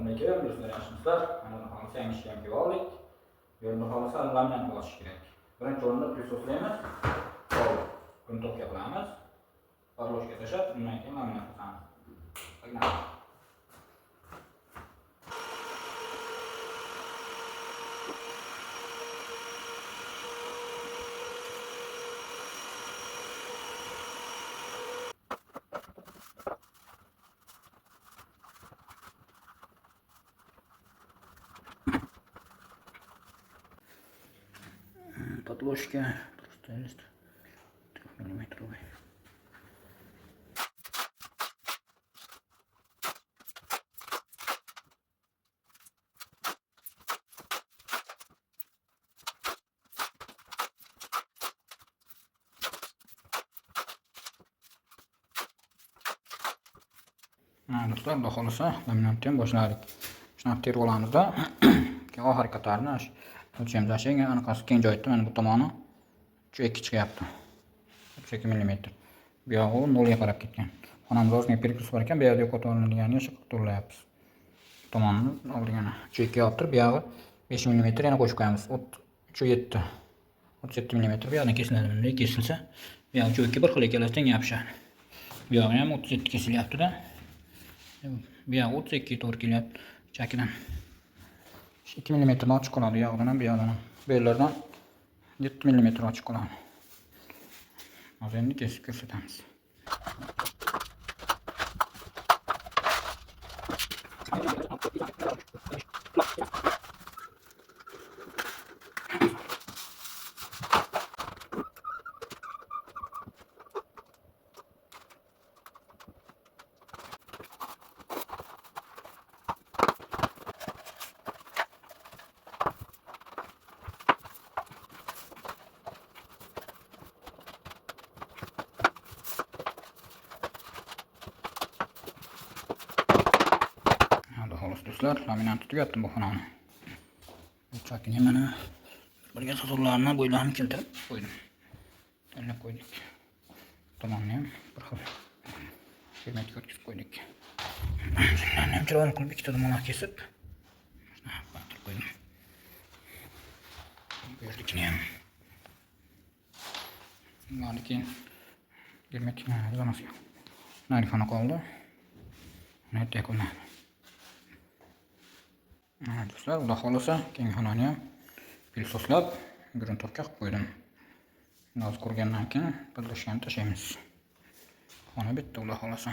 Bunday kelamizlar, yaxshimisizlar. Mana hozir yangi ishga kelib oldik. Yo'lda hozir laminat bosish kerak. Birinchi o'rinda prisoslaymiz. Buni tokka qilamiz. Parloshga tashab, undan keyin laminat qilamiz. Подложки просто лист 3 миллиметровый. Do'stlar, xudo xolasa laminatni ham boshladik. Shuni terib olamizda. Keyin oxirgi qatorni o'lchaymiz. Ashanga anaqasi keng joyda mana bu tomoni 3.2 chiqyapti. 3.2 mm. Bu yog'i 0 ga qarab ketgan. Xonamiz ozgina perkus bor ekan, bu yerda yo'qotib olinganini to'g'rilayapmiz. Tomonni oldigani 3.2 ga olib, bu yog'i 5 mm yana qo'shib qo'yamiz. 3.7. 37 mm bu yerdan kesiladi. Bunday kesilsa, bu yog'i 3.2 bir xil ikkalasidan yopishadi. Bu yog'i ham 37 kesilyapti-da. Bu yog'i 32 to'g'ri kelyapti. Chakidan 2 mm ochiq qoladi, yog'dan ham bu yoqdan ham. Bu yerlardan 7 mm ochiq qoladi. Hozir endi kesib ko'rsatamiz. Do'stlar, laminatni tugatdim bu xonani. Chakini mana birga sozlarni bo'ylarini keltirib qo'ydim. Tanlab qo'ydik. Tomonni ham bir xil fermentga o'tkazib qo'ydik. Shundan ham chiroyli qilib ikkita tomondan kesib batib qo'ydim. Bu yerlikni ham. Mana keyin fermentga zamasga. Nari xona qoldi. Mana yakunladi. Do'stlar, xudo xolasa keng xonani ham pilsoslab gruntовка qilib qo'ydim. Noz qurgandan keyin podloshkani tashlaymiz. Xona bitta, xudo xolasa.